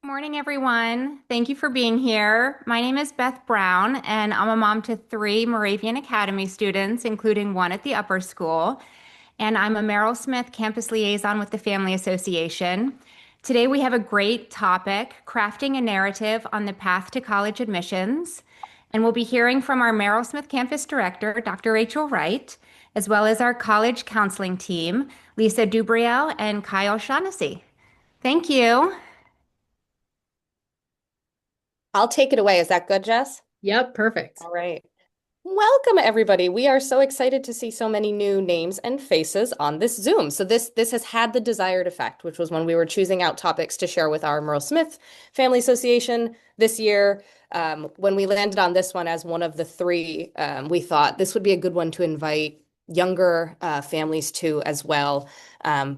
Morning, everyone. Thank you for being here. My name is Beth Brown, and I'm a mom to three Moravian Academy students, including one at the upper school. And I'm a Merle-Smith campus liaison with the Family Association. Today, we have a great topic, crafting a narrative on the path to college admissions. And we'll be hearing from our Merrill-Smith campus director, Dr. Rachel Wright, as well as our college counseling team, Lisa Dubriel and Kyle Shaughnessy. Thank you. I'll take it away. Is that good, Jess? Yep, perfect. All right. Welcome, everybody. We are so excited to see so many new names and faces on this Zoom. So this has had the desired effect, which was when we were choosing out topics to share with our Merle-Smith Family Association this year. When we landed on this one as one of the three, we thought this would be a good one to invite younger families to as well,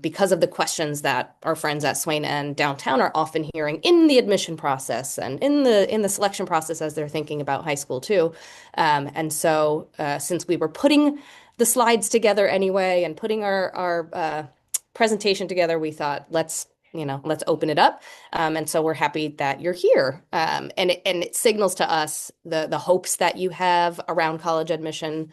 because of the questions that our friends at Swain and downtown are often hearing in the admission process and in the selection process as they're thinking about high school too. And so since we were putting the slides together anyway and putting our presentation together, we thought let's open it up. And so we're happy that you're here. And it signals to us the hopes that you have around college admission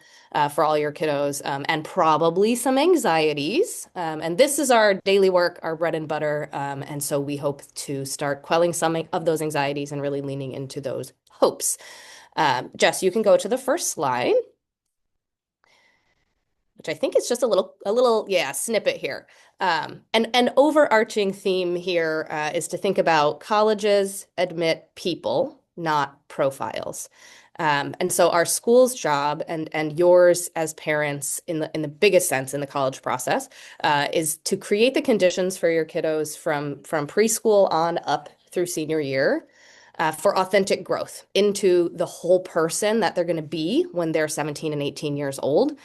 for all your kiddos, and probably some anxieties. And this is our daily work, our bread and butter. And so we hope to start quelling some of those anxieties and really leaning into those hopes. Jess, you can go to the first slide, which I think is just a little snippet here. And an overarching theme here is to think about colleges admit people, not profiles. And so our school's job and yours as parents in the biggest sense in the college process is to create the conditions for your kiddos from preschool on up through senior year, for authentic growth into the whole person that they're going to be when they're 17 and 18 years old,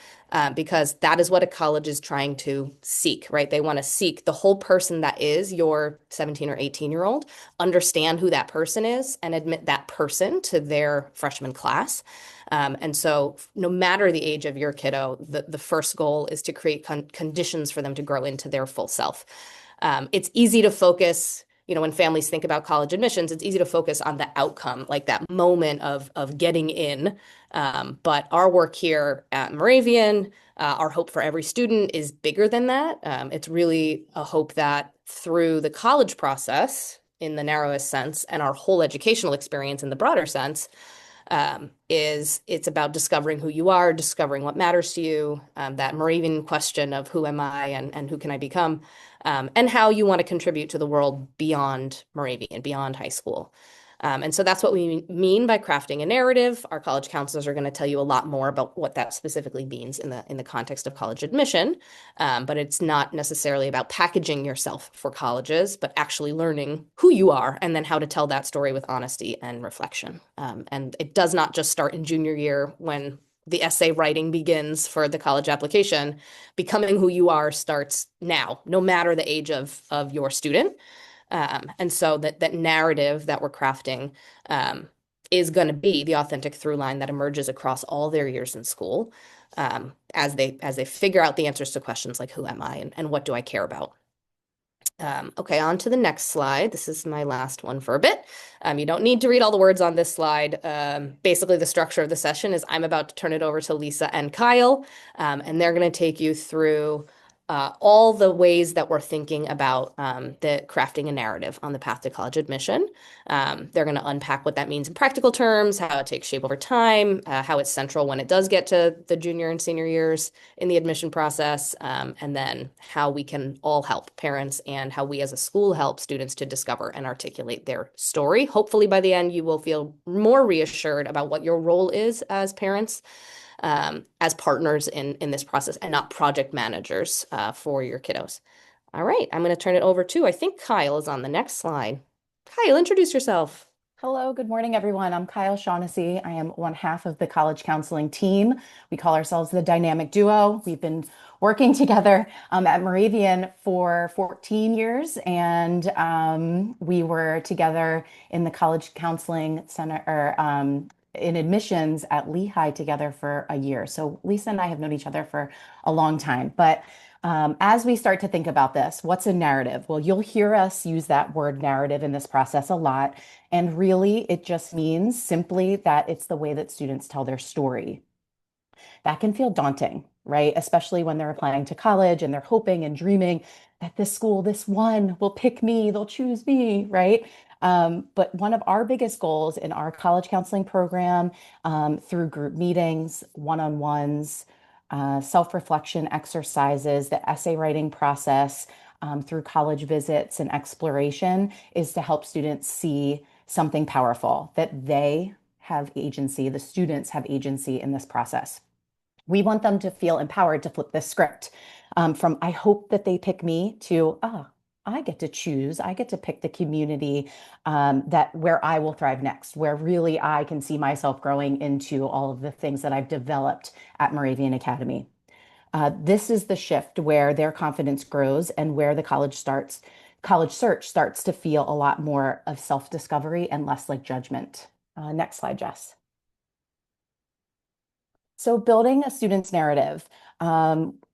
because that is what a college is trying to seek, right? They want to seek the whole person that is your 17 or 18-year-old, understand who that person is, and admit that person to their freshman class. And so no matter the age of your kiddo, the first goal is to create conditions for them to grow into their full self. It's easy to focus, when families think about college admissions, it's easy to focus on the outcome, like that moment of getting in. But our work here at Moravian, our hope for every student is bigger than that. It's really a hope that through the college process, in the narrowest sense, and our whole educational experience in the broader sense, it's about discovering who you are, discovering what matters to you, that Moravian question of who am I and who can I become, and how you want to contribute to the world beyond Moravian, beyond high school. And so that's what we mean by crafting a narrative. Our college counselors are going to tell you a lot more about what that specifically means in the context of college admission. But it's not necessarily about packaging yourself for colleges, but actually learning who you are and then how to tell that story with honesty and reflection. And it does not just start in junior year when the essay writing begins for the college application. Becoming who you are starts now, no matter the age of your student. And so that narrative that we're crafting is going to be the authentic through line that emerges across all their years in school, as they figure out the answers to questions like who am I and what do I care about. Okay, on to the next slide. This is my last one for a bit. You don't need to read all the words on this slide. Basically, the structure of the session is I'm about to turn it over to Lisa and Kyle, and they're going to take you through all the ways that we're thinking about the crafting a narrative on the path to college admission. They're going to unpack what that means in practical terms, how it takes shape over time, how it's central when it does get to the junior and senior years in the admission process, and then how we can all help parents and how we as a school help students to discover and articulate their story. Hopefully by the end, you will feel more reassured about what your role is as parents, as partners in this process and not project managers for your kiddos. All right, I'm going to turn it over to, I think Kyle is on the next slide. Kyle, introduce yourself. Hello, good morning, everyone. I'm Kyle Shaughnessy. I am one half of the college counseling team. We call ourselves the Dynamic Duo. We've been working together at Moravian for 14 years, and we were together in the College Counseling Center, or in admissions at Lehigh together for a year. So Lisa and I have known each other for a long time, but As we start to think about this, what's a narrative? Well, you'll hear us use that word narrative in this process a lot. And really, it just means simply that it's the way that students tell their story. That can feel daunting, right? Especially when they're applying to college and they're hoping and dreaming that this school, this one will pick me, they'll choose me, right? But one of our biggest goals in our college counseling program, through group meetings, one-on-ones, self-reflection exercises, the essay writing process, through college visits and exploration, is to help students see something powerful, that they have agency, the students have agency in this process. We want them to feel empowered to flip this script, from I hope that they pick me to, I get to choose, I get to pick the community, that where I will thrive next, where really I can see myself growing into all of the things that I've developed at Moravian Academy. This is the shift where their confidence grows and where the college search starts to feel a lot more of self-discovery and less like judgment. Next slide, Jess. So building a student's narrative,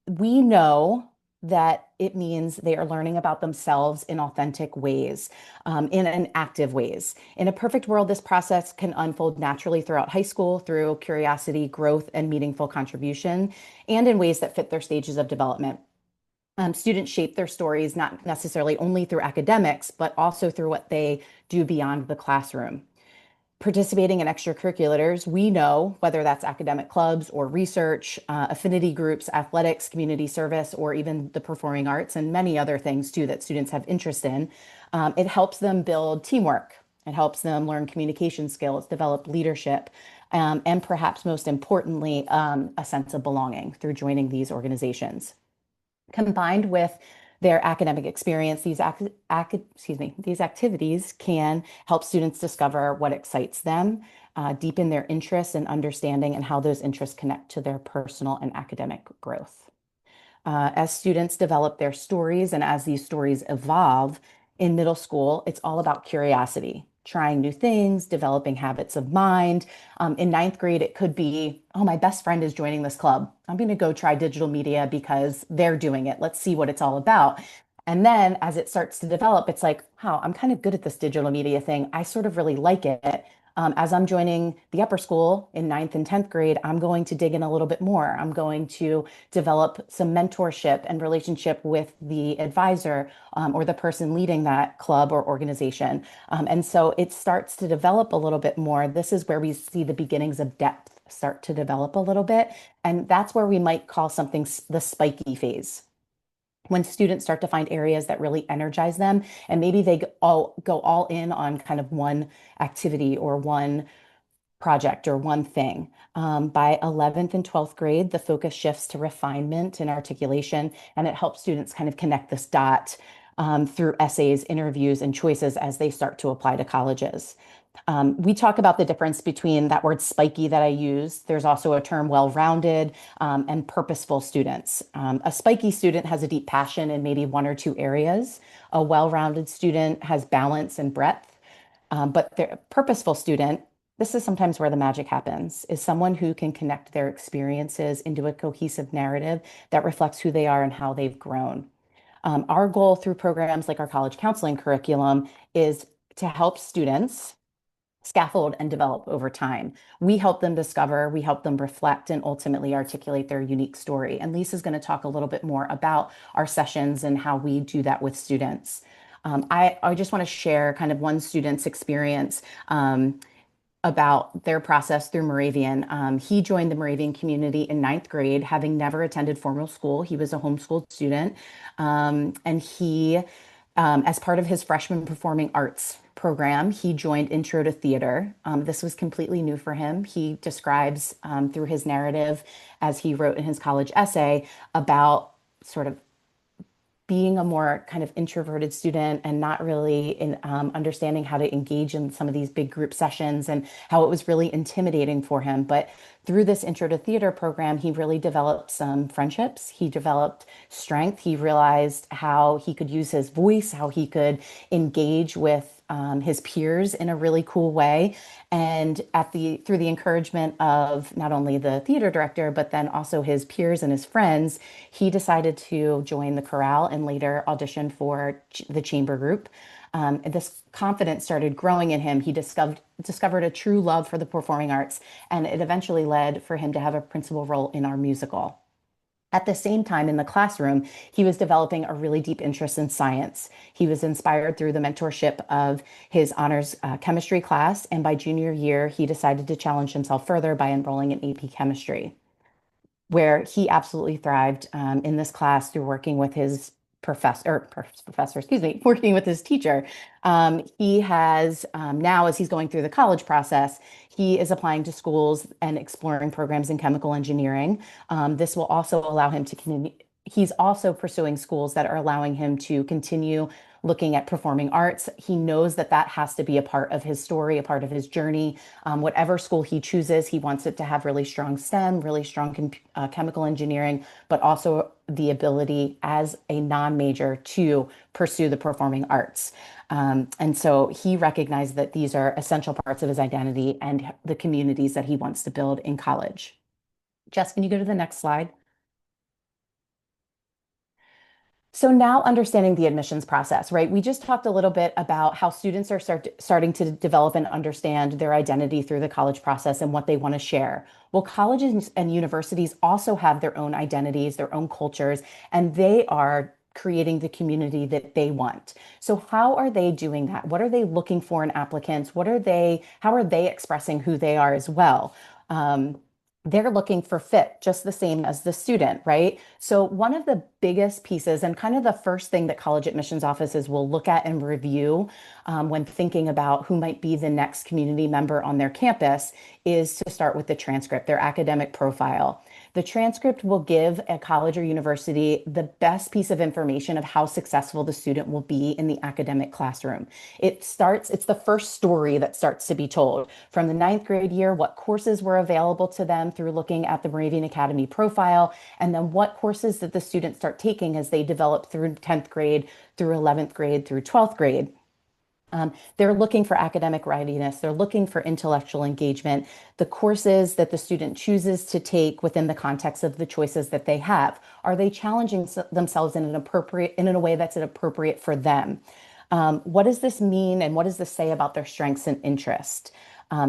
we know that it means they are learning about themselves in authentic ways, in active ways. In a perfect world, this process can unfold naturally throughout high school through curiosity, growth, and meaningful contribution, and in ways that fit their stages of development. Students shape their stories not necessarily only through academics, but also through what they do beyond the classroom. Participating in extracurriculars, we know whether that's academic clubs or research, affinity groups, athletics, community service, or even the performing arts and many other things too that students have interest in. It helps them build teamwork. It helps them learn communication skills, develop leadership, and perhaps most importantly, a sense of belonging through joining these organizations. Combined with their academic experience, these activities can help students discover what excites them, deepen their interests and understanding, and how those interests connect to their personal and academic growth. As students develop their stories and as these stories evolve in middle school, it's all about curiosity, trying new things, developing habits of mind. In ninth grade, it could be, oh, my best friend is joining this club. I'm going to go try digital media because they're doing it. Let's see what it's all about. And then as it starts to develop, it's like, wow, I'm kind of good at this digital media thing. I sort of really like it. As I'm joining the upper school in ninth and 10th grade, I'm going to dig in a little bit more. I'm going to develop some mentorship and relationship with the advisor, or the person leading that club or organization. And so it starts to develop a little bit more. This is where we see the beginnings of depth start to develop a little bit. And that's where we might call something the spiky phase, when students start to find areas that really energize them, and maybe they all go all in on kind of one activity or one project or one thing. By 11th and 12th grade, the focus shifts to refinement and articulation, and it helps students kind of connect this dot, through essays, interviews, and choices as they start to apply to colleges. We talk about the difference between that word spiky that I use. There's also a term well-rounded, and purposeful students. A spiky student has a deep passion in maybe one or two areas. A well-rounded student has balance and breadth. But the purposeful student, this is sometimes where the magic happens, is someone who can connect their experiences into a cohesive narrative that reflects who they are and how they've grown. Our goal through programs like our college counseling curriculum is to help students scaffold and develop over time. We help them discover, we help them reflect, and ultimately articulate their unique story. And Lisa's going to talk a little bit more about our sessions and how we do that with students. I just want to share kind of one student's experience, about their process through Moravian. He joined the Moravian community in ninth grade, having never attended formal school. He was a homeschooled student. And he, as part of his freshman performing arts program, he joined Intro to Theater. This was completely new for him. He describes, through his narrative, as he wrote in his college essay, about sort of being a more kind of introverted student and not really in, understanding how to engage in some of these big group sessions, and how it was really intimidating for him. But through this Intro to Theater program, he really developed some friendships. He developed strength. He realized how he could use his voice, how he could engage with his peers in a really cool way. And through the encouragement of not only the theater director, but then also his peers and his friends, he decided to join the chorale and later audition for the chamber group. And this confidence started growing in him. He discovered a true love for the performing arts, and it eventually led for him to have a principal role in our musical. At the same time, in the classroom, he was developing a really deep interest in science. He was inspired through the mentorship of his honors chemistry class, and by junior year, he decided to challenge himself further by enrolling in AP chemistry, where he absolutely thrived in this class through working with his professor, excuse me, working with his teacher. He has now, as he's going through the college process, he is applying to schools and exploring programs in chemical engineering. This will also allow him to continue. He's also pursuing schools that are allowing him to continue looking at performing arts. He knows that that has to be a part of his story, a part of his journey. Whatever school he chooses, he wants it to have really strong STEM, really strong chemical engineering, but also the ability as a non-major to pursue the performing arts. And so he recognized that these are essential parts of his identity and the communities that he wants to build in college. Jess, can you go to the next slide? So now understanding the admissions process, right? We just talked a little bit about how students are starting to develop and understand their identity through the college process and what they want to share. Well, colleges and universities also have their own identities, their own cultures, and they are creating the community that they want. So how are they doing that? What are they looking for in applicants? How are they expressing who they are as well? They're looking for fit just the same as the student, right? So one of the biggest pieces and kind of the first thing that college admissions offices will look at and review when thinking about who might be the next community member on their campus is to start with the transcript, their academic profile. The transcript will give a college or university the best piece of information of how successful the student will be in the academic classroom. It's the first story that starts to be told. From the ninth grade year, what courses were available to them through looking at the Moravian Academy profile, and then what courses did the students start taking as they develop through 10th grade, through 11th grade, through 12th grade. They're looking for academic readiness. They're looking for intellectual engagement, the courses that the student chooses to take within the context of the choices that they have. Are they challenging themselves in a way that's appropriate for them? What does this mean and what does this say about their strengths and interest?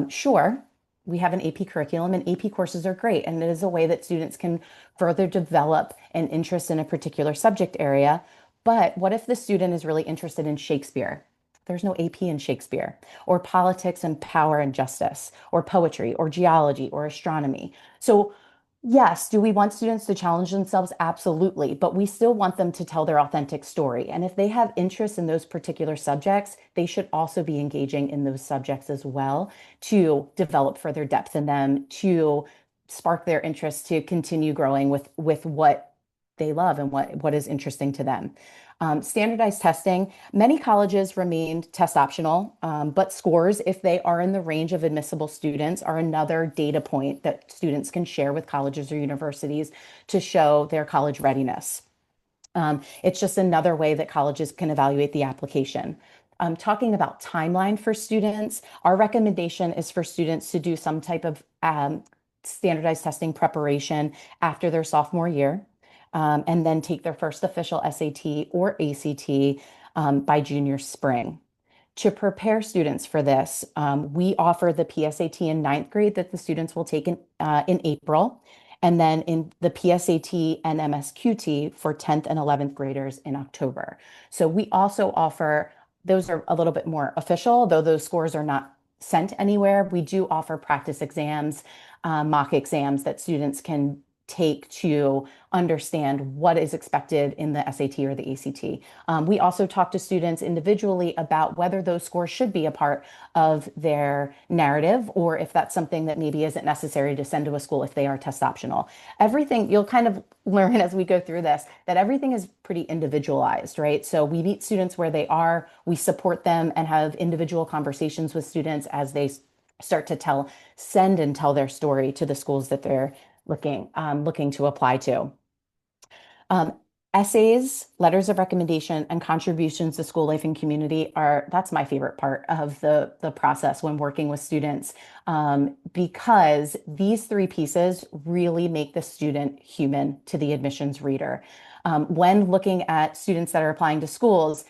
Sure, we have an AP curriculum and AP courses are great, and it is a way that students can further develop an interest in a particular subject area. But what if the student is really interested in Shakespeare? There's no AP in Shakespeare, or politics and power and justice, or poetry, or geology, or astronomy. So, yes, do we want students to challenge themselves? Absolutely. But we still want them to tell their authentic story. And if they have interest in those particular subjects, they should also be engaging in those subjects as well to develop further depth in them, to spark their interest to continue growing with what they love and what is interesting to them. Standardized testing, many colleges remained test optional, but scores, if they are in the range of admissible students, are another data point that students can share with colleges or universities to show their college readiness. It's just another way that colleges can evaluate the application. Talking about timeline for students, our recommendation is for students to do some type of standardized testing preparation after their sophomore year and then take their first official SAT or ACT by junior spring. To prepare students for this, we offer the PSAT in ninth grade that the students will take in April, and then in the PSAT and MSQT for 10th and 11th graders in October. So we also offer, those are a little bit more official, though those scores are not sent anywhere. We do offer practice exams, mock exams that students can take to understand what is expected in the SAT or the ACT. We also talk to students individually about whether those scores should be a part of their narrative or if that's something that maybe isn't necessary to send to a school if they are test optional. Everything, you'll kind of learn as we go through this, that everything is pretty individualized, right? So we meet students where they are, we support them and have individual conversations with students as they start to send and tell their story to the schools that they're looking to apply to. Um, Essays, letters of recommendation, and contributions to school life and community that's my favorite part of the process when working with students, because these three pieces really make the student human to the admissions reader. When looking at students that are applying to schools,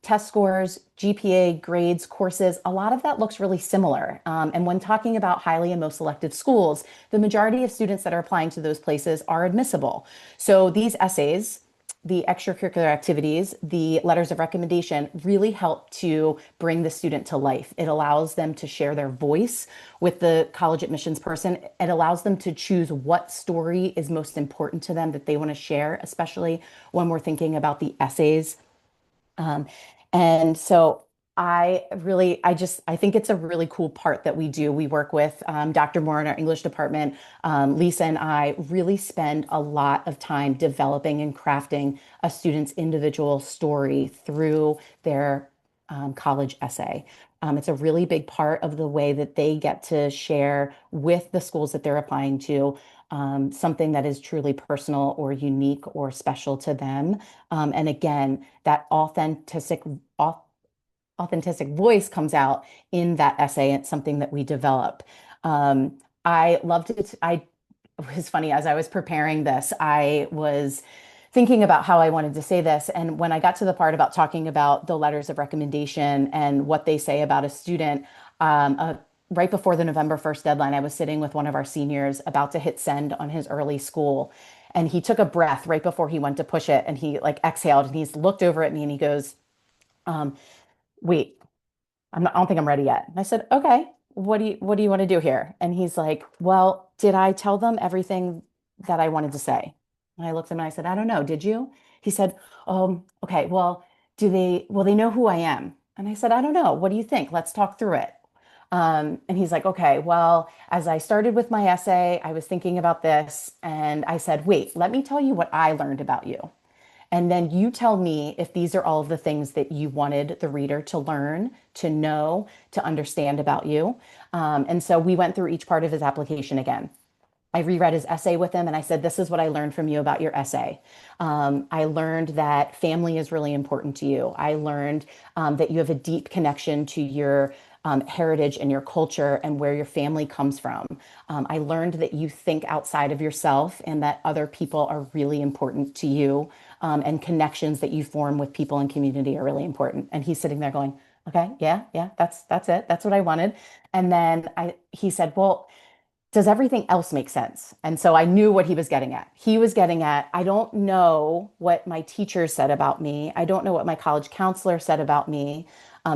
test scores, GPA, grades, courses, a lot of that looks really similar. And when talking about highly and most selective schools, the majority of students that are applying to those places are admissible. So these essays, the extracurricular activities, the letters of recommendation really help to bring the student to life. It allows them to share their voice with the college admissions person. It allows them to choose what story is most important to them that they want to share, especially when we're thinking about the essays. Um, and so I think it's a really cool part that we do. We work with Dr. Moore in our English department. Lisa and I really spend a lot of time developing and crafting a student's individual story through their college essay. It's a really big part of the way that they get to share with the schools that they're applying to, something that is truly personal or unique or special to them. And again, that authentic voice comes out in that essay. It's something that we develop. I loved it. It was funny, as I was preparing this, I was thinking about how I wanted to say this. And when I got to the part about talking about the letters of recommendation and what they say about a student, right before the November 1st deadline, I was sitting with one of our seniors about to hit send on his early school. And he took a breath right before he went to push it, and he like exhaled, and he's looked over at me and he goes, um, wait, I don't think I'm ready yet. And I said, okay, what do you want to do here? And he's like, well, did I tell them everything that I wanted to say? And I looked at him and I said, I don't know. Did you? He said, okay, well, will they know who I am? And I said, I don't know. What do you think? Let's talk through it. And he's like, okay, well, as I started with my essay, I was thinking about this. And I said, wait, let me tell you what I learned about you. And then you tell me if these are all of the things that you wanted the reader to learn, to know, to understand about you. And so we went through each part of his application again. I reread his essay with him and I said, this is what I learned from you about your essay. I learned that family is really important to you. I learned that you have a deep connection to your heritage and your culture and where your family comes from. I learned that you think outside of yourself and that other people are really important to you, and connections that you form with people and community are really important. And he's sitting there going, okay, yeah, that's it. That's what I wanted. And then he said, well, does everything else make sense? And so I knew what he was getting at. He was getting at, I don't know what my teacher said about me. I don't know what my college counselor said about me.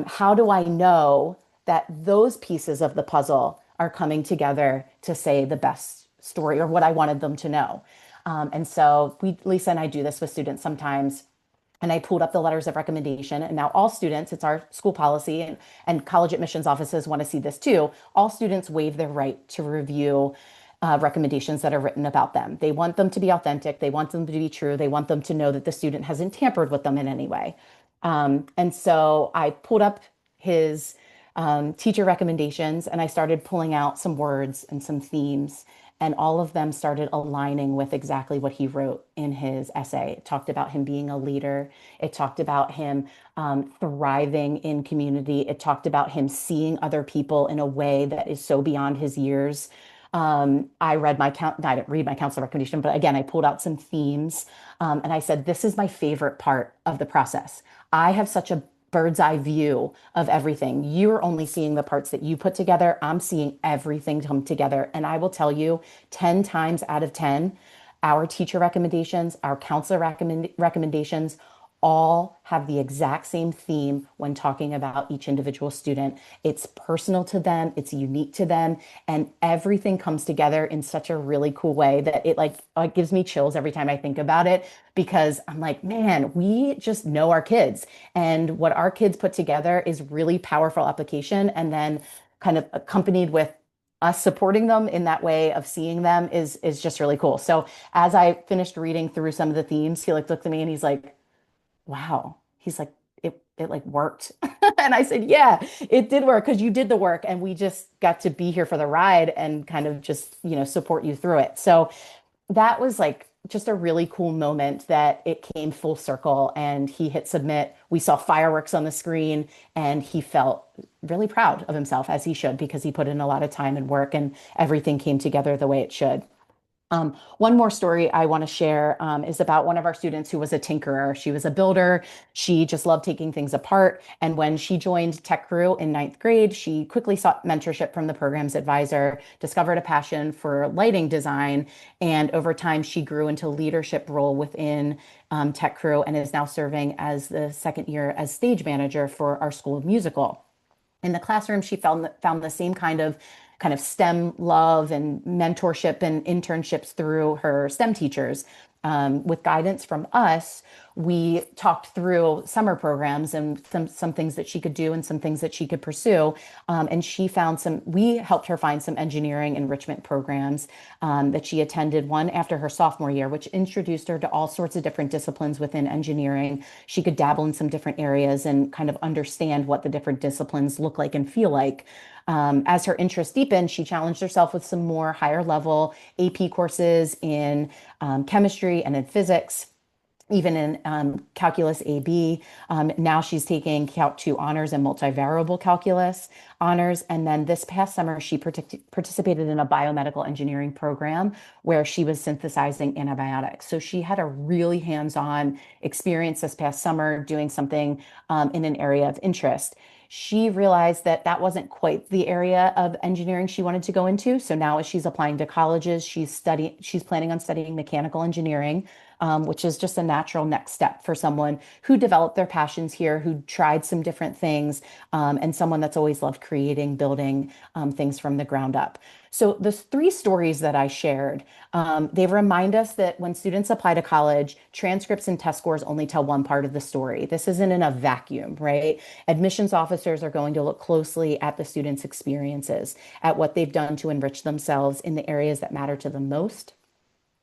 How do I know that those pieces of the puzzle are coming together to say the best story or what I wanted them to know? And so Lisa and I do this with students sometimes, and I pulled up the letters of recommendation. And now all students, it's our school policy, and college admissions offices want to see this too. All students waive their right to review recommendations that are written about them. They want them to be authentic. They want them to be true. They want them to know that the student hasn't tampered with them in any way. And so I pulled up his teacher recommendations and I started pulling out some words and some themes. And all of them started aligning with exactly what he wrote in his essay. It talked about him being a leader. It talked about him thriving in community. It talked about him seeing other people in a way that is so beyond his years. I didn't read my counselor recommendation, but again, I pulled out some themes, and I said, this is my favorite part of the process. I have such a bird's eye view of everything. You're only seeing the parts that you put together. I'm seeing everything come together. And I will tell you, 10 times out of 10, our teacher recommendations, our counselor recommendations, all have the exact same theme when talking about each individual student. It's personal to them, it's unique to them, and everything comes together in such a really cool way that it gives me chills every time I think about it, because I'm like, man, we just know our kids, and what our kids put together is really powerful application, and then kind of accompanied with us supporting them in that way of seeing them is just really cool. So as I finished reading through some of the themes, he looked at me and he's like, wow. He's like, it like worked. And I said, yeah, it did work because you did the work and we just got to be here for the ride and kind of just, support you through it. So that was like just a really cool moment that it came full circle and he hit submit. We saw fireworks on the screen and he felt really proud of himself as he should because he put in a lot of time and work and everything came together the way it should. One more story I want to share is about one of our students who was a tinkerer. She was a builder. She just loved taking things apart. And when she joined Tech Crew in ninth grade, she quickly sought mentorship from the program's advisor, discovered a passion for lighting design, and over time she grew into a leadership role within Tech Crew and is now serving as the second year as stage manager for our School of Musical. In the classroom, she found the same kind of STEM love and mentorship and internships through her STEM teachers. With guidance from us, we talked through summer programs and some things that she could do and some things that she could pursue. And we helped her find some engineering enrichment programs that she attended, one after her sophomore year, which introduced her to all sorts of different disciplines within engineering. She could dabble in some different areas and kind of understand what the different disciplines look like and feel like. As her interest deepened, she challenged herself with some more higher level AP courses in chemistry and in physics, even in calculus AB. Now she's taking Calc 2 honors and multivariable calculus honors. And then this past summer, she participated in a biomedical engineering program where she was synthesizing antibiotics. So she had a really hands-on experience this past summer doing something in an area of interest. She realized that that wasn't quite the area of engineering she wanted to go into. So now as she's applying to colleges, she's planning on studying mechanical engineering, which is just a natural next step for someone who developed their passions here, who tried some different things, and someone that's always loved creating, building things from the ground up. So those three stories that I shared, they remind us that when students apply to college, transcripts and test scores only tell one part of the story. This isn't in a vacuum, right? Admissions officers are going to look closely at the students' experiences, at what they've done to enrich themselves in the areas that matter to them most.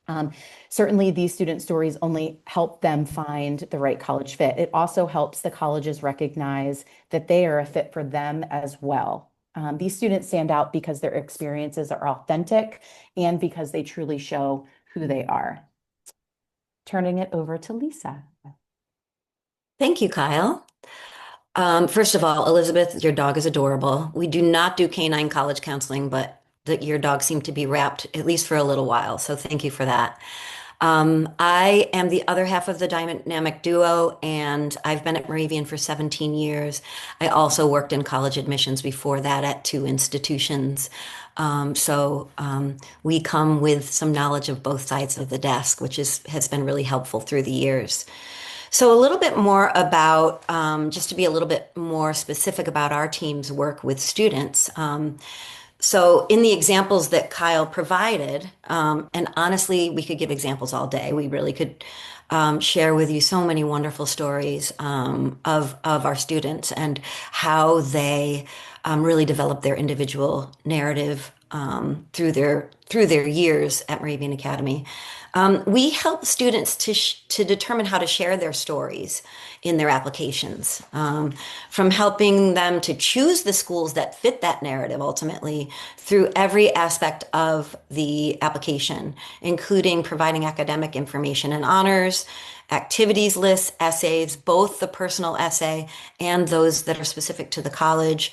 Um, Certainly, these student stories only help them find the right college fit. It also helps the colleges recognize that they are a fit for them as well. These students stand out because their experiences are authentic and because they truly show who they are. Turning it over to Lisa. Thank you, Kyle. First of all, Elizabeth, your dog is adorable. We do not do canine college counseling, but your dog seemed to be wrapped at least for a little while. So thank you for that. I am the other half of the dynamic duo, and I've been at Moravian for 17 years. I also worked in college admissions before that at two institutions. We come with some knowledge of both sides of the desk, which has been really helpful through the years. So a little bit more about, just to be a little bit more specific about our team's work with students. So in the examples that Kyle provided, and honestly, we could give examples all day. We really could share with you so many wonderful stories of our students and how they really develop their individual narrative through their years at Moravian Academy. We help students to determine how to share their stories in their applications, from helping them to choose the schools that fit that narrative ultimately through every aspect of the application, including providing academic information and honors, activities lists, essays, both the personal essay and those that are specific to the college,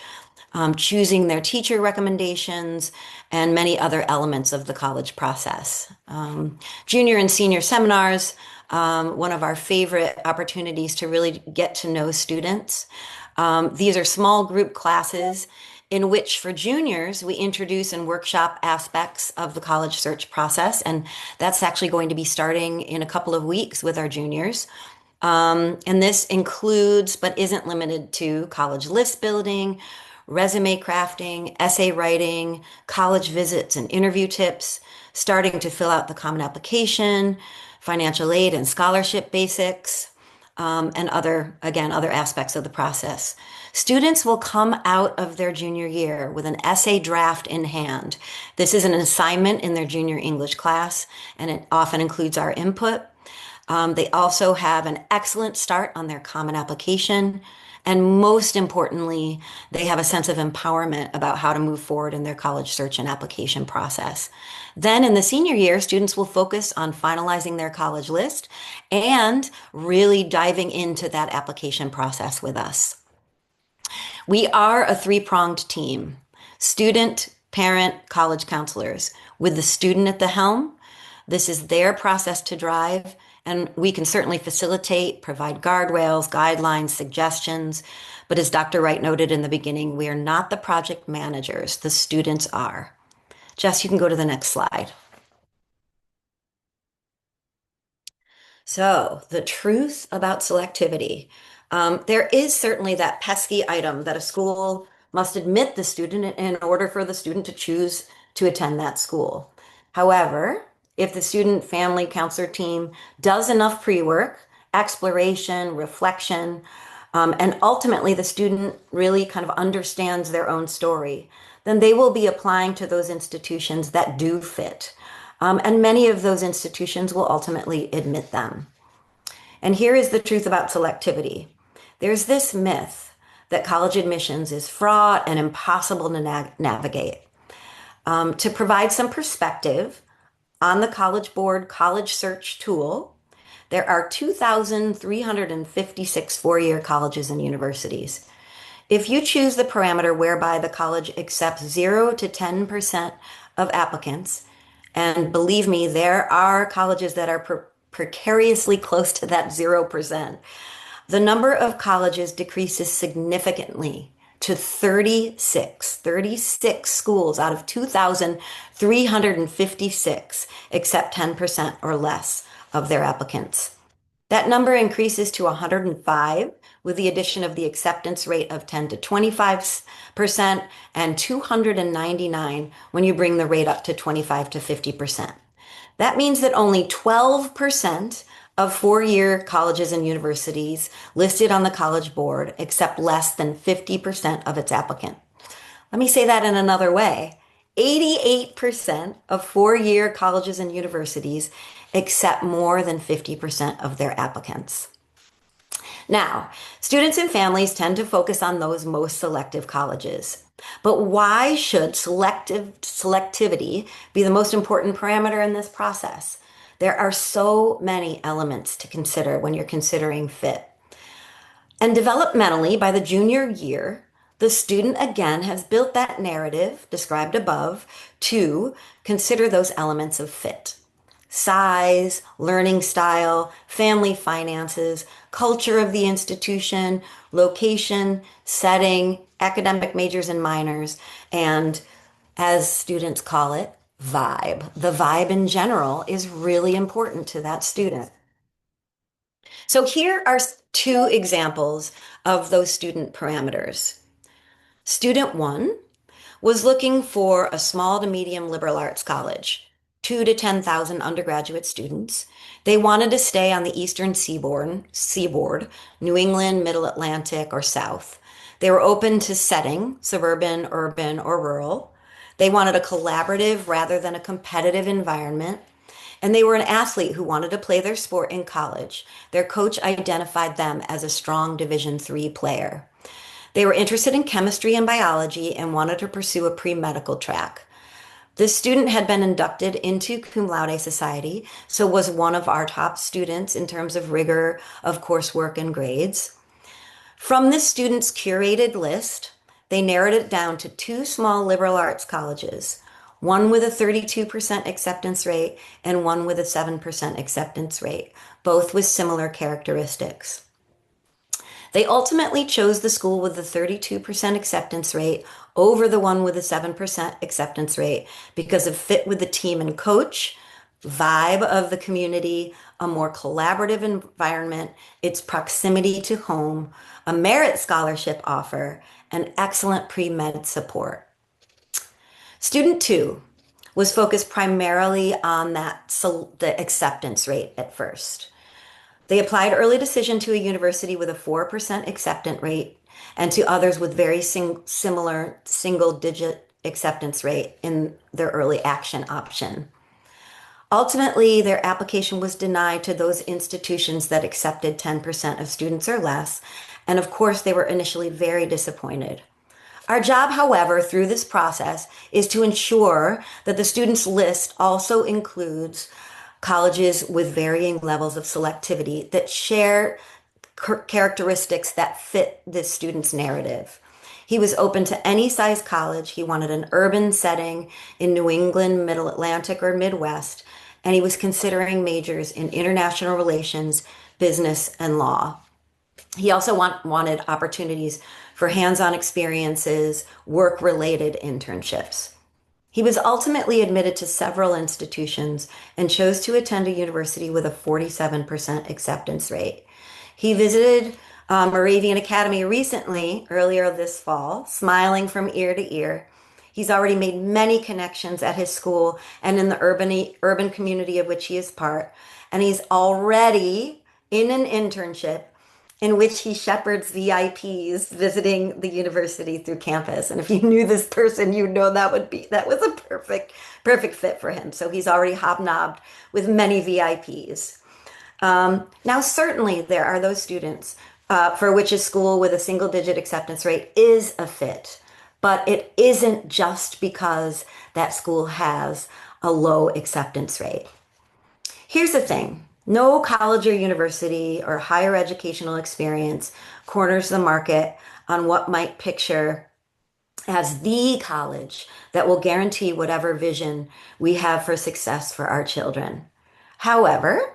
choosing their teacher recommendations, and many other elements of the college process. Junior and senior seminars, one of our favorite opportunities to really get to know students. These are small group classes in which for juniors, we introduce and workshop aspects of the college search process. And that's actually going to be starting in a couple of weeks with our juniors. And this includes, but isn't limited to, college list building, resume crafting, essay writing, college visits and interview tips, starting to fill out the common application, financial aid and scholarship basics, and other aspects of the process. Students will come out of their junior year with an essay draft in hand. This is an assignment in their junior English class, and it often includes our input. They also have an excellent start on their common application. And most importantly, they have a sense of empowerment about how to move forward in their college search and application process. Then in the senior year, students will focus on finalizing their college list and really diving into that application process with us. We are a three-pronged team: student, parent, college counselors, with the student at the helm. This is their process to drive, and we can certainly facilitate, provide guardrails, guidelines, suggestions. But as Dr. Wright noted in the beginning, we are not the project managers, the students are. Jess, you can go to the next slide. So, the truth about selectivity. There is certainly that pesky item that a school must admit the student in order for the student to choose to attend that school. However, if the student family counselor team does enough pre-work, exploration, reflection, and ultimately the student really kind of understands their own story, then they will be applying to those institutions that do fit. And many of those institutions will ultimately admit them. And here is the truth about selectivity. There's this myth that college admissions is fraught and impossible to navigate. To provide some perspective on the College Board College Search tool, there are 2,356 four-year colleges and universities. If you choose the parameter whereby the college accepts 0 to 10% of applicants, and believe me, there are colleges that are precariously close to that 0%, the number of colleges decreases significantly to 36 schools out of 2,356 accept 10% or less of their applicants. That number increases to 105 with the addition of the acceptance rate of 10 to 25% and 299 when you bring the rate up to 25 to 50%. That means that only 12% of four-year colleges and universities listed on the College Board accept less than 50% of its applicant. Let me say that in another way. 88% of four-year colleges and universities accept more than 50% of their applicants. Now, students and families tend to focus on those most selective colleges. But why should selectivity be the most important parameter in this process? There are so many elements to consider when you're considering fit. And developmentally, by the junior year, the student again has built that narrative described above to consider those elements of fit: size, learning style, family finances, culture of the institution, location, setting, academic majors and minors, and as students call it, vibe. The vibe in general is really important to that student. So here are two examples of those student parameters. Student one was looking for a small to medium liberal arts college, 2 to 10,000 undergraduate students. They wanted to stay on the eastern seaboard, New England, Middle Atlantic, or South. They were open to setting, suburban, urban, or rural. They wanted a collaborative rather than a competitive environment. And they were an athlete who wanted to play their sport in college. Their coach identified them as a strong Division III player. They were interested in chemistry and biology and wanted to pursue a pre-medical track. This student had been inducted into Cum Laude Society, so was one of our top students in terms of rigor of coursework and grades. From this student's curated list, they narrowed it down to two small liberal arts colleges, one with a 32% acceptance rate and one with a 7% acceptance rate, both with similar characteristics. They ultimately chose the school with the 32% acceptance rate over the one with the 7% acceptance rate because of fit with the team and coach, vibe of the community, a more collaborative environment, its proximity to home, a merit scholarship offer, and excellent pre-med support. Student two was focused primarily on the acceptance rate at first. They applied early decision to a university with a 4% acceptance rate and to others with very similar single-digit acceptance rate in their early action option. Ultimately, their application was denied to those institutions that accepted 10% of students or less. And of course, they were initially very disappointed. Our job, however, through this process is to ensure that the students list also includes colleges with varying levels of selectivity that share characteristics that fit this student's narrative. He was open to any size college. He wanted an urban setting in New England, Middle Atlantic, or Midwest, and he was considering majors in international relations, business, and law. He also wanted opportunities for hands-on experiences, work-related internships. He was ultimately admitted to several institutions and chose to attend a university with a 47% acceptance rate. He visited Moravian Academy recently, earlier this fall, smiling from ear to ear. He's already made many connections at his school and in the urban community of which he is part. And he's already in an internship in which he shepherds VIPs visiting the university through campus. And if you knew this person, you know that was a perfect fit for him. So he's already hobnobbed with many VIPs. Now, certainly there are those students for which a school with a single digit acceptance rate is a fit, but it isn't just because that school has a low acceptance rate. Here's the thing. No college or university or higher educational experience corners the market on what might picture as the college that will guarantee whatever vision we have for success for our children. However,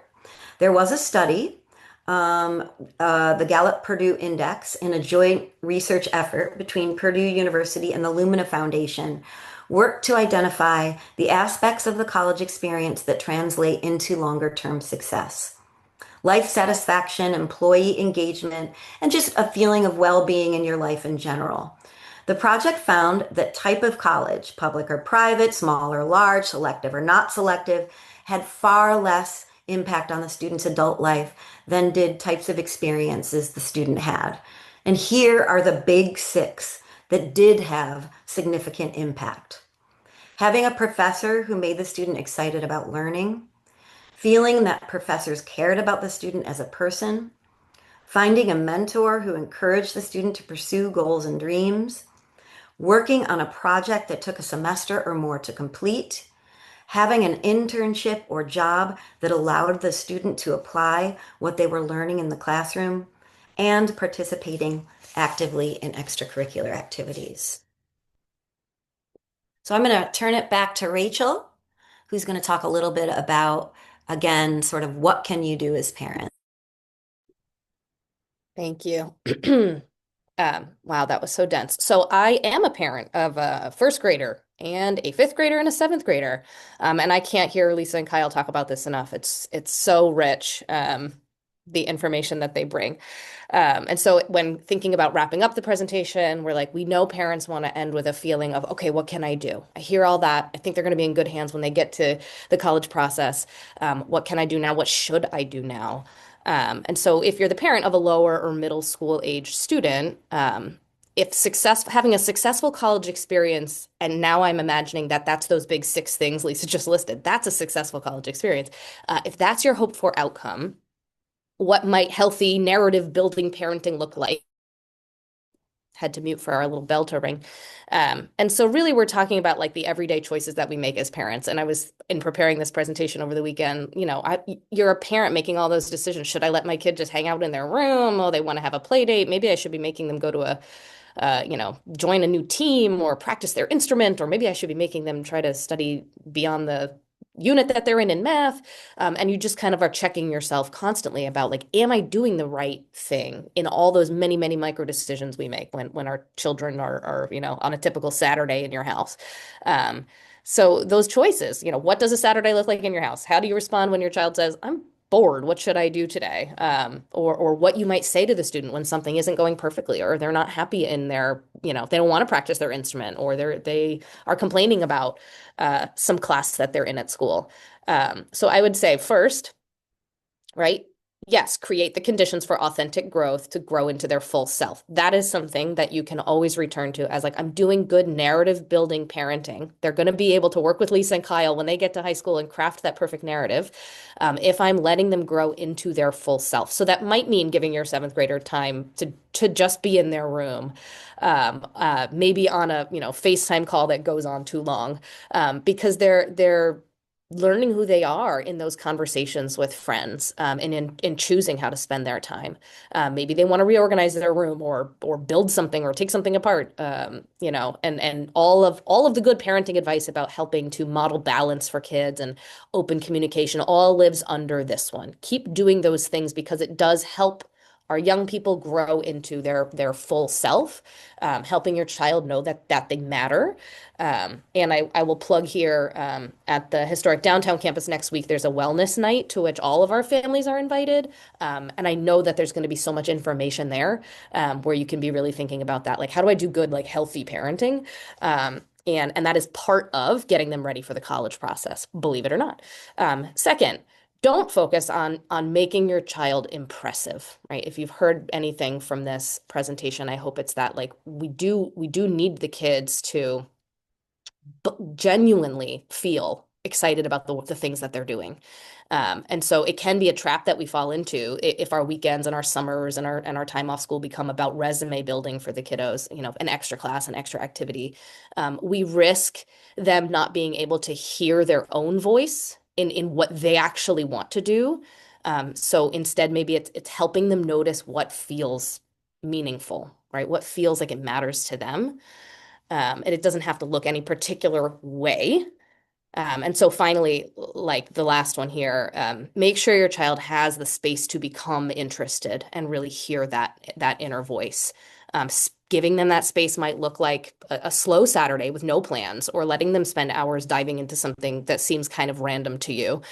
there was a study, the Gallup-Purdue Index, in a joint research effort between Purdue University and the Lumina Foundation, worked to identify the aspects of the college experience that translate into longer-term success. Life satisfaction, employee engagement, and just a feeling of well-being in your life in general. The project found that type of college, public or private, small or large, selective or not selective, had far less impact on the student's adult life than did types of experiences the student had. And here are the big six that did have significant impact. Having a professor who made the student excited about learning, feeling that professors cared about the student as a person, finding a mentor who encouraged the student to pursue goals and dreams, working on a project that took a semester or more to complete, having an internship or job that allowed the student to apply what they were learning in the classroom, and participating actively in extracurricular activities. So I'm going to turn it back to Rachel, who's going to talk a little bit about, again, sort of what can you do as parents? Thank you. Wow, that was so dense. So I am a parent of a first grader and a fifth grader and a seventh grader. And I can't hear Lisa and Kyle talk about this enough. It's so rich, the information that they bring. And so when thinking about wrapping up the presentation, we're like, we know parents want to end with a feeling of, okay, what can I do? I hear all that. I think they're going to be in good hands when they get to the college process. What can I do now? What should I do now? And so if you're the parent of a lower or middle school age student, if having a successful college experience, and now I'm imagining that that's those big six things Lisa just listed, that's a successful college experience. If that's your hoped for outcome, what might healthy narrative building parenting look like? Had to mute for our little bell to ring. And so really we're talking about like the everyday choices that we make as parents. And I was in preparing this presentation over the weekend, you're a parent making all those decisions. Should I let my kid just hang out in their room? Oh, they want to have a play date. Maybe I should be making them go to join a new team or practice their instrument, or maybe I should be making them try to study beyond the unit that they're in math. And you just kind of are checking yourself constantly about like, am I doing the right thing in all those many, many micro decisions we make when our children are on a typical Saturday in your house. So those choices, what does a Saturday look like in your house? How do you respond when your child says, I'm bored, what should I do today? Or what you might say to the student when something isn't going perfectly, or they're not happy in their, they don't want to practice their instrument, or they are complaining about some class that they're in at school. So I would say first, right, yes, create the conditions for authentic growth to grow into their full self. That is something that you can always return to as like, I'm doing good narrative building parenting. They're going to be able to work with Lisa and Kyle when they get to high school and craft that perfect narrative. If I'm letting them grow into their full self. So that might mean giving your seventh grader time to just be in their room, maybe on a, FaceTime call that goes on too long, because they're learning who they are in those conversations with friends, and in choosing how to spend their time. Maybe they want to reorganize their room or build something or take something apart, and all of the good parenting advice about helping to model balance for kids and open communication all lives under this one. Keep doing those things because it does help our young people grow into their full self, helping your child know that they matter. And I will plug here, at the historic downtown campus next week, there's a wellness night to which all of our families are invited. And I know that there's going to be so much information there, where you can be really thinking about that. Like, how do I do good, like healthy parenting? And that is part of getting them ready for the college process, believe it or not. Second, don't focus on making your child impressive, right? If you've heard anything from this presentation, I hope it's that like we do need the kids to genuinely feel excited about the things that they're doing. And so it can be a trap that we fall into if our weekends and our summers and our time off school become about resume building for the kiddos, an extra class, an extra activity. We risk them not being able to hear their own voice in what they actually want to do. So instead, maybe it's helping them notice what feels meaningful, right? What feels like it matters to them. And it doesn't have to look any particular way. And so finally, like the last one here, make sure your child has the space to become interested and really hear that inner voice. Giving them that space might look like a slow Saturday with no plans, or letting them spend hours diving into something that seems kind of random to you.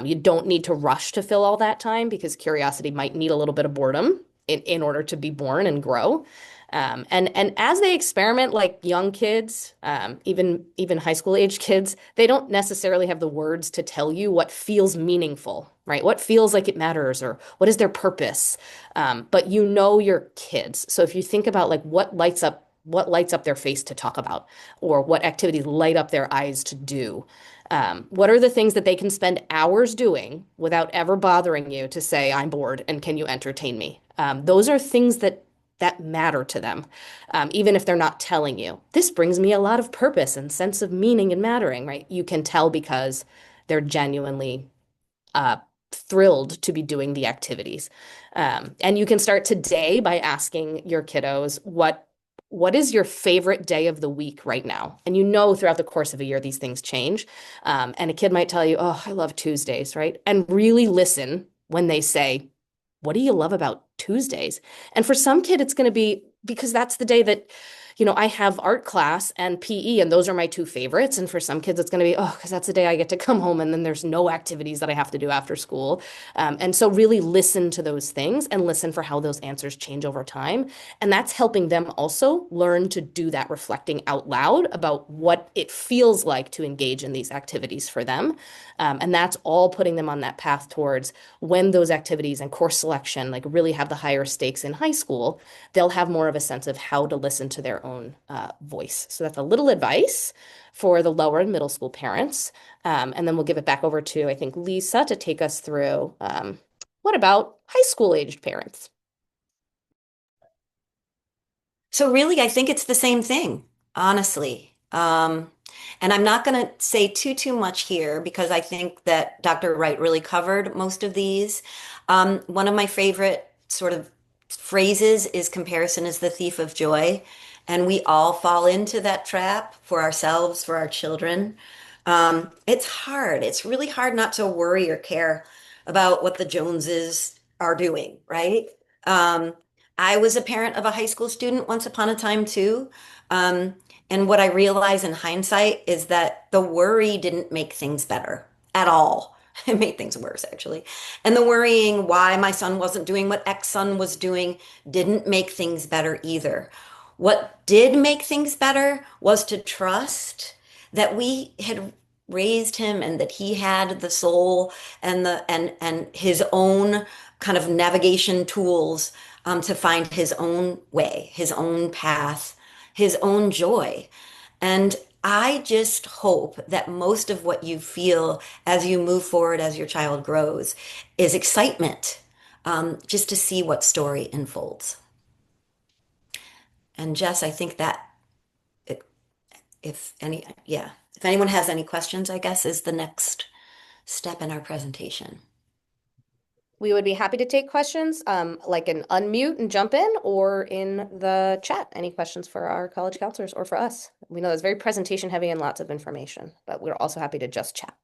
You don't need to rush to fill all that time because curiosity might need a little bit of boredom in order to be born and grow. And as they experiment, like young kids, even high school age kids, they don't necessarily have the words to tell you what feels meaningful, right? What feels like it matters, or what is their purpose? But your kids. So if you think about like what lights up their face to talk about, or what activities light up their eyes to do. What are the things that they can spend hours doing without ever bothering you to say, I'm bored and can you entertain me? Those are things that matter to them, even if they're not telling you. This brings me a lot of purpose and sense of meaning and mattering, right? You can tell because they're genuinely uh, thrilled to be doing the activities. And you can start today by asking your kiddos, what is your favorite day of the week right now? And throughout the course of a year, these things change. And a kid might tell you, oh, I love Tuesdays, right? And really listen when they say, what do you love about Tuesdays? And for some kid, it's going to be because that's the day that, I have art class and PE, and those are my two favorites. And for some kids, it's going to be, oh, because that's the day I get to come home and then there's no activities that I have to do after school. And so really listen to those things and listen for how those answers change over time. And that's helping them also learn to do that reflecting out loud about what it feels like to engage in these activities for them. And that's all putting them on that path towards when those activities and course selection like really have the higher stakes in high school, they'll have more of a sense of how to listen to their own voice. So that's a little advice for the lower and middle school parents. And then we'll give it back over to, I think, Lisa to take us through what about high school aged parents? So really, I think it's the same thing, honestly. And I'm not going to say too much here because I think that Dr. Wright really covered most of these. One of my favorite sort of phrases is comparison is the thief of joy. And we all fall into that trap for ourselves, for our children. It's hard. It's really hard not to worry or care about what the Joneses are doing, right? Um, I was a parent of a high school student once upon a time too. Um, and what I realize in hindsight is that the worry didn't make things better at all. It made things worse, actually. And the worrying why my son wasn't doing what X son was doing didn't make things better either. What did make things better was to trust that we had raised him and that he had the soul and his own kind of navigation tools to find his own way, his own path, his own joy. And I just hope that most of what you feel as you move forward, as your child grows, is excitement, just to see what story unfolds. And Jess, I think that if anyone has any questions, I guess is the next step in our presentation. We would be happy to take questions, like an unmute and jump in, or in the chat. Any questions for our college counselors or for us? We know it's very presentation heavy and lots of information, but we're also happy to just chat.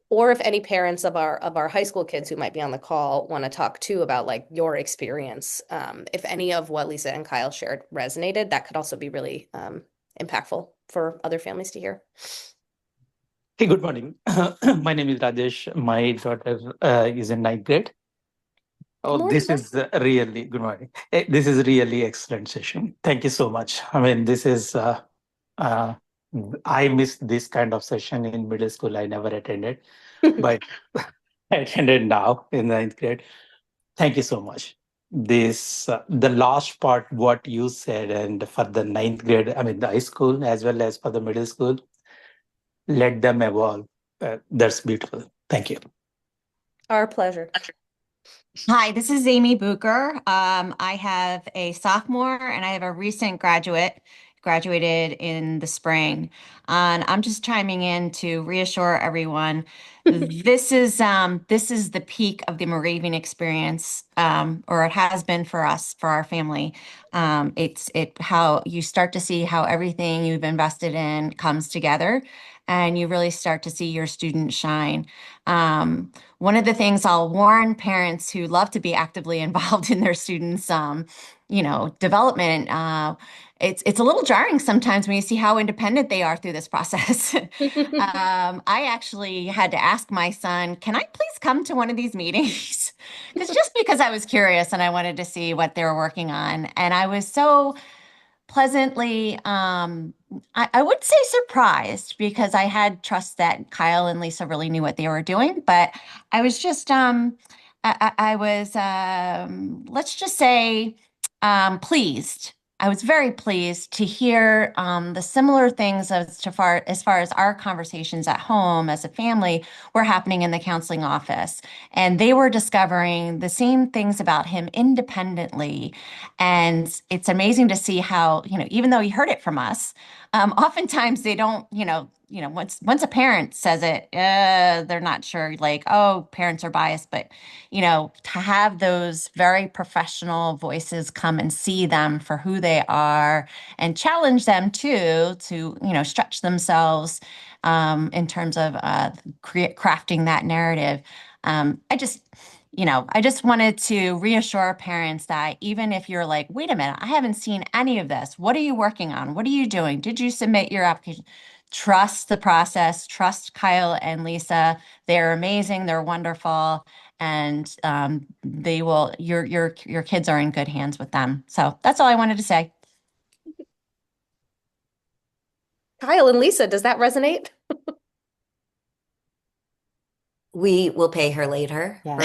Or if any parents of our high school kids who might be on the call want to talk too about like your experience, if any of what Lisa and Kyle shared resonated, that could also be really impactful for other families to hear. Hey, good morning. My name is Rajesh. My daughter is in ninth grade. Oh, morning. this is really good morning. This is really excellent session. Thank you so much. I mean, this is I missed this kind of session in middle school. I never attended, but I attended now in ninth grade. Thank you so much. This the last part what you said, and for the ninth grade, I mean the high school as well as for the middle school, let them evolve. That's beautiful. Thank you. Our pleasure. Hi, this is Amy Booker. I have a sophomore and I have a recent graduated in the spring. And I'm just chiming in to reassure everyone. This is the peak of the Moravian experience, or it has been for us, for our family. It's how you start to see how everything you've invested in comes together, and you really start to see your students shine. One of the things I'll warn parents who love to be actively involved in their students' development. It's a little jarring sometimes when you see how independent they are through this process. I actually had to ask my son, "Can I please come to one of these meetings?" Because I was curious and I wanted to see what they were working on, and I was so pleasantly, I would say surprised, because I had trust that Kyle and Lisa really knew what they were doing, but I was just, I was, let's just say, pleased. I was very pleased to hear the similar things as far as our conversations at home as a family were happening in the counseling office, and they were discovering the same things about him independently. And it's amazing to see how, even though he heard it from us, oftentimes they don't, once a parent says it, they're not sure, like, oh, parents are biased. But, to have those very professional voices come and see them for who they are and challenge them too, to, stretch themselves in terms of crafting that narrative. I just wanted to reassure parents that even if you're like, wait a minute, I haven't seen any of this. What are you working on? What are you doing? Did you submit your application? Trust the process. Trust Kyle and Lisa. They're amazing. They're wonderful, and they will. Your kids are in good hands with them. So that's all I wanted to say. Kyle and Lisa, does that resonate? We will pay her later. Yeah.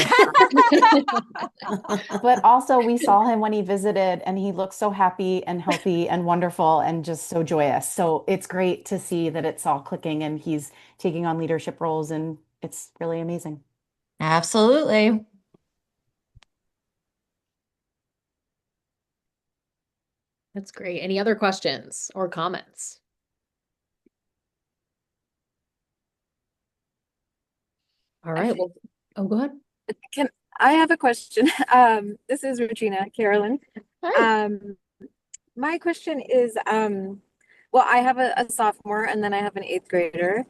But also, we saw him when he visited, and he looks so happy and healthy and wonderful and just so joyous. So it's great to see that it's all clicking and he's taking on leadership roles, and it's really amazing. Absolutely. That's great. Any other questions or comments? All right. Well, oh, go ahead. I have a question? This is Regina Carolyn. Hi. My question is, well, I have a sophomore and then I have an eighth grader,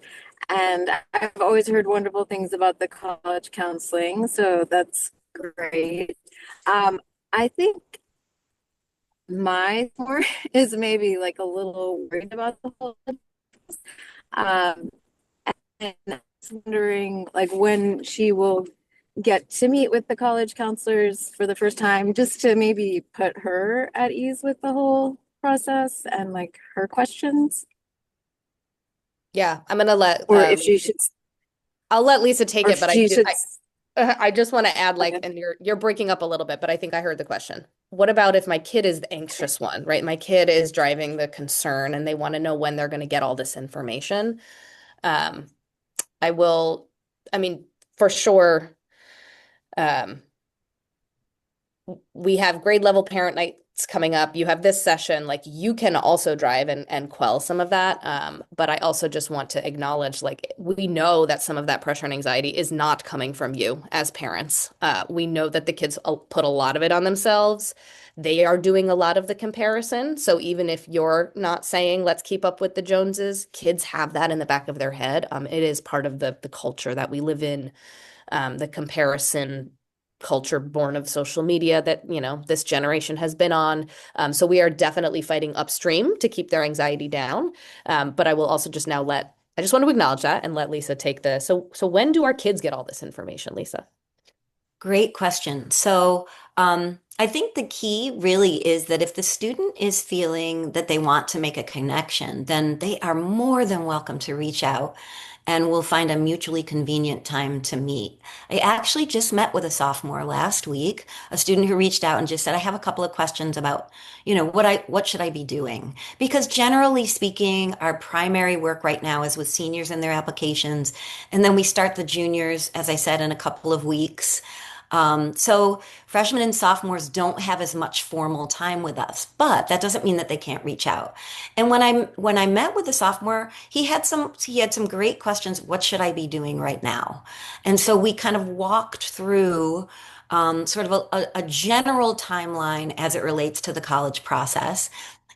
and I've always heard wonderful things about the college counseling, so that's great. I think my sophomore is maybe like a little worried about the whole, um, and I was wondering like when she will get to meet with the college counselors for the first time, just to maybe put her at ease with the whole process and like her questions, Yeah, I'm gonna let or if she should, I'll let Lisa take or it, if but she should. I just want to add, like, Okay. and you're breaking up a little bit, but I think I heard the question. What about if my kid is the anxious one, right? My kid is driving the concern and they want to know when they're going to get all this information. Um, I will, I mean, for sure, um, we have grade level parent nights coming up. You have this session, like you can also drive and quell some of that. But I also just want to acknowledge, like, we know that some of that pressure and anxiety is not coming from you as parents. We know that the kids put a lot of it on themselves. They are doing a lot of the comparison. So even if you're not saying, let's keep up with the Joneses, kids have that in the back of their head. It is part of the culture that we live in, the comparison culture born of social media that, this generation has been on. So we are definitely fighting upstream to keep their anxiety down. But I will also just now I just want to acknowledge that and let Lisa take so when do our kids get all this information, Lisa? Great question. So, I think the key really is that if the student is feeling that they want to make a connection, then they are more than welcome to reach out and we'll find a mutually convenient time to meet. I actually just met with a sophomore last week, a student who reached out and just said, I have a couple of questions about, what should I be doing? Because generally speaking, our primary work right now is with seniors and their applications. And then we start the juniors, as I said, in a couple of weeks. So freshmen and sophomores don't have as much formal time with us, but that doesn't mean that they can't reach out. And when I met with the sophomore, he had some great questions. What should I be doing right now? And so we kind of walked through sort of a general timeline as it relates to the college process.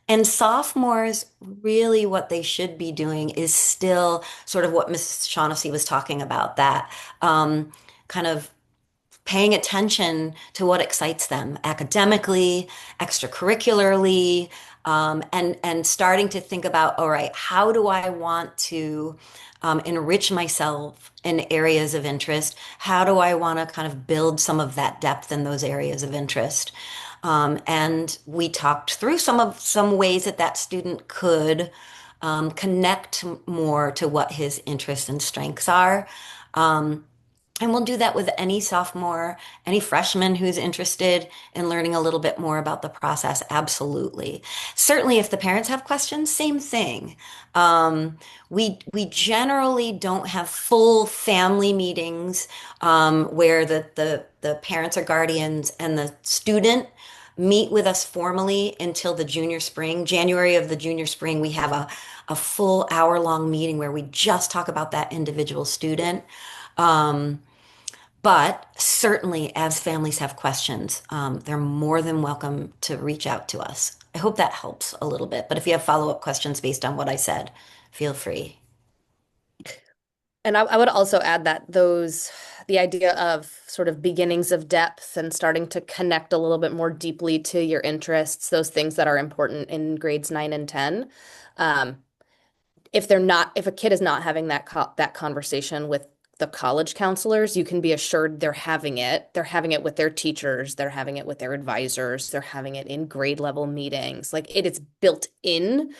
And sophomores, really what they should be doing is still sort of what Ms. Shaughnessy was talking about, that kind of paying attention to what excites them academically, extracurricularly, and starting to think about, all right, how do I want to enrich myself in areas of interest? How do I want to kind of build some of that depth in those areas of interest? And we talked through some ways that student could connect more to what his interests and strengths are. Um, and we'll do that with any sophomore, any freshman who's interested in learning a little bit more about the process. Absolutely. Certainly, if the parents have questions, same thing. We generally don't have full family meetings where the parents or guardians and the student meet with us formally until the junior spring. January of the junior spring, we have a full hour-long meeting where we just talk about that individual student. Um, but certainly, as families have questions, they're more than welcome to reach out to us. I hope that helps a little bit. But if you have follow-up questions based on what I said, feel free. And I would also add that the idea of sort of beginnings of depth and starting to connect a little bit more deeply to your interests, those things that are important in grades 9 and 10. Um, if a kid is not having that conversation with the college counselors, you can be assured they're having it. They're having it with their teachers, they're having it with their advisors, they're having it in grade level meetings. Like, it is built in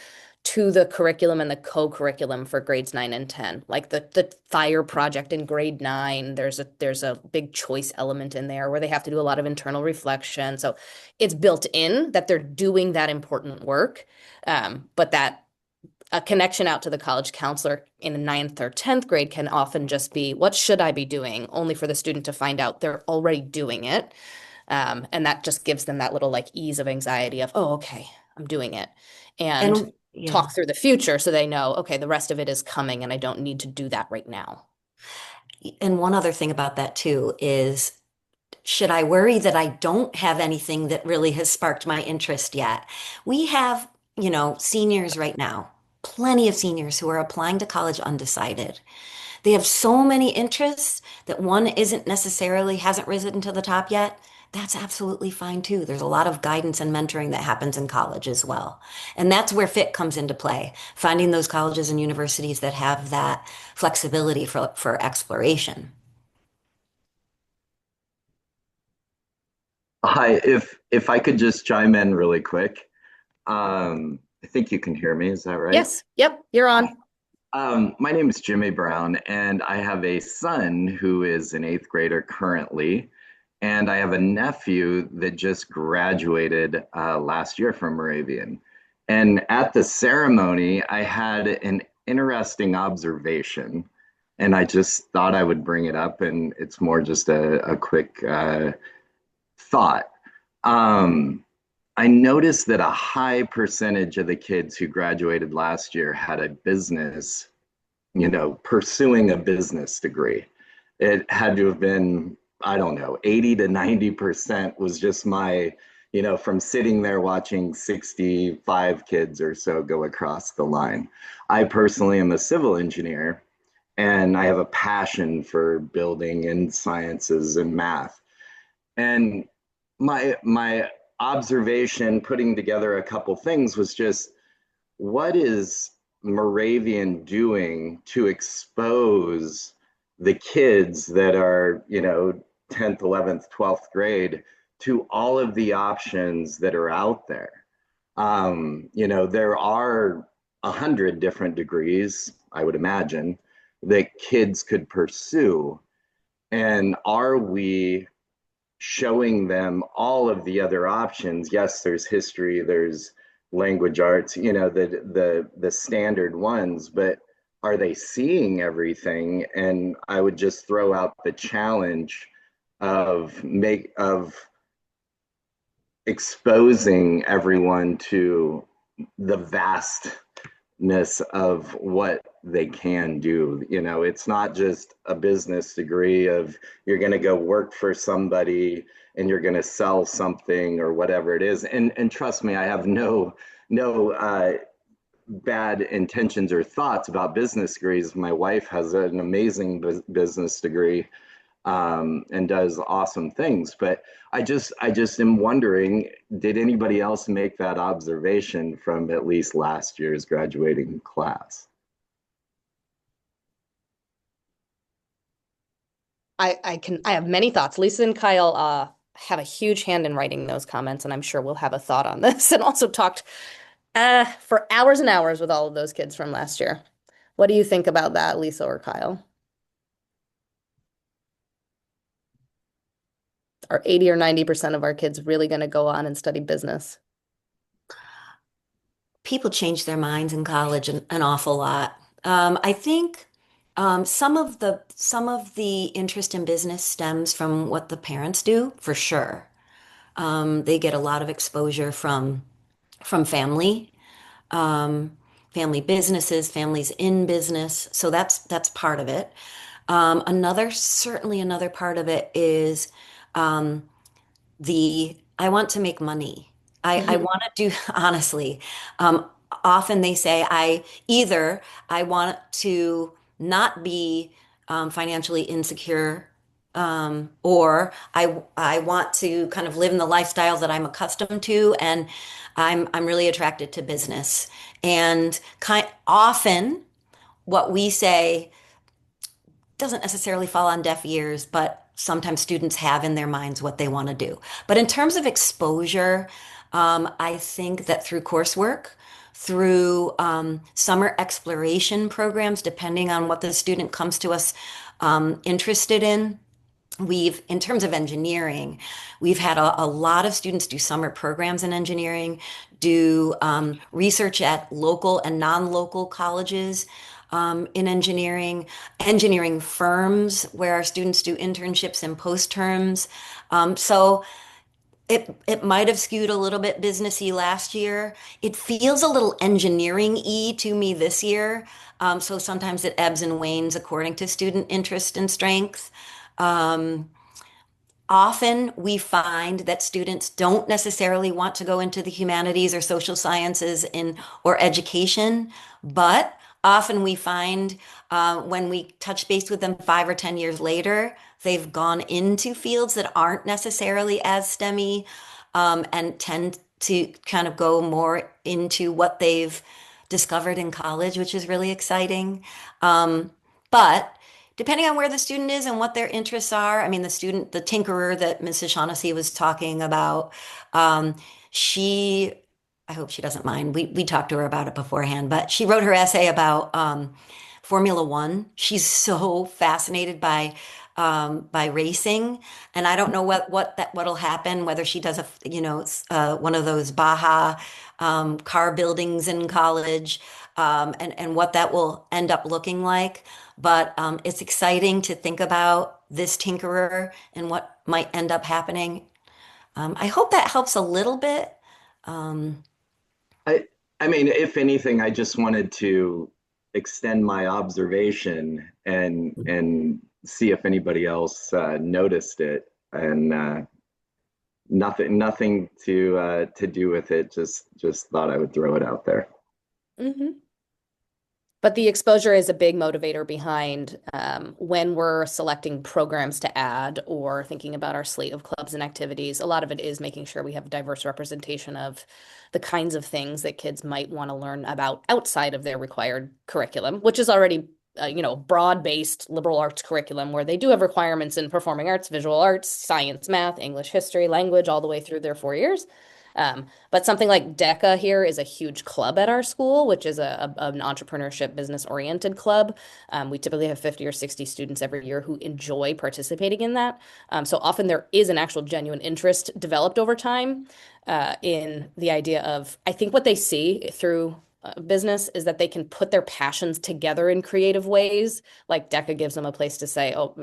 to the curriculum and the co-curriculum for grades 9 and 10. Like the fire project in grade 9, there's a big choice element in there where they have to do a lot of internal reflection. So it's built in that they're doing that important work. But that a connection out to the college counselor in the 9th or 10th grade can often just be, what should I be doing? Only for the student to find out they're already doing it. And that just gives them that little, like, ease of anxiety of, oh, okay, I'm doing it. And And yeah. talk through the future so they know, okay, the rest of it is coming and I don't need to do that right now. And one other thing about that too is, should I worry that I don't have anything that really has sparked my interest yet? We have, seniors right now, plenty of seniors who are applying to college undecided. They have so many interests that one isn't necessarily hasn't risen to the top yet. That's absolutely fine too. There's a lot of guidance and mentoring that happens in college as well. And that's where fit comes into play, finding those colleges and universities that have that flexibility for exploration. Hi, if I could just chime in really quick. I think you can hear me, is that right? Yes. Yep. You're on. My name is Jimmy Brown, and I have a son who is an eighth grader currently, and I have a nephew that just graduated last year from Moravian. And at the ceremony, I had an interesting observation, and I just thought I would bring it up, and it's more just a quick thought. Um, I noticed that a high percentage of the kids who graduated last year had a business, pursuing a business degree. It had to have been, I don't know, 80 to 90% was just my, from sitting there watching 65 kids or so go across the line. I personally am a civil engineer and I have a passion for building and sciences and math. And my observation putting together a couple things was just what is Moravian doing to expose the kids that are, 10th, 11th, 12th grade to all of the options that are out there? There are 100 different degrees, I would imagine, that kids could pursue. And are we showing them all of the other options? Yes, there's history, there's language arts, the standard ones, but are they seeing everything? And I would just throw out the challenge of exposing everyone to the vastness of what they can do. It's not just a business degree of you're going to go work for somebody and you're going to sell something or whatever it is. And trust me, I have no bad intentions or thoughts about business degrees. My wife has an amazing business degree, and does awesome things. But I just am wondering, did anybody else make that observation from at least last year's graduating class? I have many thoughts. Lisa and Kyle have a huge hand in writing those comments, and I'm sure we'll have a thought on this and also talked for hours and hours with all of those kids from last year. What do you think about that, Lisa or Kyle? Are 80 or 90% of our kids really going to go on and study business? People change their minds in college an awful lot. I think some of the interest in business stems from what the parents do, for sure. They get a lot of exposure from family, um, family businesses, families in business. So that's part of it. Certainly another part of it is um, the I want to make money. I want to do honestly. Um, Often they say I want to not be financially insecure, or I want to kind of live in the lifestyle that I'm accustomed to, and I'm really attracted to business. And often what we say doesn't necessarily fall on deaf ears, but sometimes students have in their minds what they want to do. But in terms of exposure, I think that through coursework, through summer exploration programs, depending on what the student comes to us interested in, in terms of engineering, we've had a lot of students do summer programs in engineering, do research at local and non-local colleges in engineering firms where our students do internships and post terms. So it might have skewed a little bit businessy last year. It feels a little engineering-y to me this year. So sometimes it ebbs and wanes according to student interest and strength. Um, Often we find that students don't necessarily want to go into the humanities or social sciences or education, but often we find when we touch base with them 5 or 10 years later, they've gone into fields that aren't necessarily as STEMmy, and tend to kind of go more into what they've discovered in college, which is really exciting. But depending on where the student is and what their interests are, I mean, the tinkerer that Mrs. Shaughnessy was talking about, she I hope she doesn't mind. We talked to her about it beforehand, but she wrote her essay about Formula One. She's so fascinated by racing, and I don't know what'll happen. Whether she does one of those Baja car buildings in college, and what that will end up looking like. But it's exciting to think about this tinkerer and what might end up happening. I hope that helps a little bit. Um, I I mean, if anything, I just wanted to extend my observation and see if anybody else noticed it, and nothing to do with it. Just thought I would throw it out there. Mhm. But the exposure is a big motivator behind when we're selecting programs to add or thinking about our slate of clubs and activities. A lot of it is making sure we have diverse representation of the kinds of things that kids might want to learn about outside of their required curriculum, which is already broad-based liberal arts curriculum where they do have requirements in performing arts, visual arts, science, math, English, history, language, all the way through their 4 years. But something like DECA here is a huge club at our school, which is an entrepreneurship business-oriented club. We typically have 50 or 60 students every year who enjoy participating in that. So often there is an actual genuine interest developed over time in the idea of, I think what they see through business is that they can put their passions together in creative ways. Like DECA gives them a place to say, oh,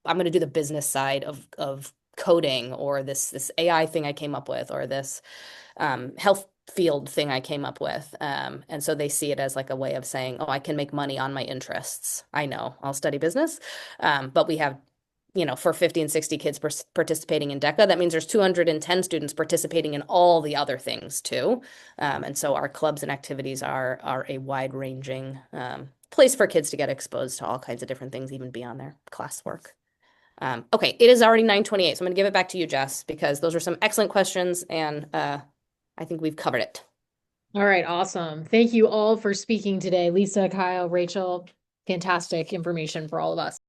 I'm going to do the business side of coding, or this AI thing I came up with, or this health field thing I came up with. And so they see it as like a way of saying, oh, I can make money on my interests. I know I'll study business. But we have, for 50 and 60 kids participating in DECA, that means there's 210 students participating in all the other things too. And so our clubs and activities are a wide-ranging place for kids to get exposed to all kinds of different things, even beyond their classwork. Okay, it is already 9:28, so I'm going to give it back to you, Jess, because those are some excellent questions, and I think we've covered it. All right, awesome. Thank you all for speaking today. Lisa, Kyle, Rachel, fantastic information for all of us.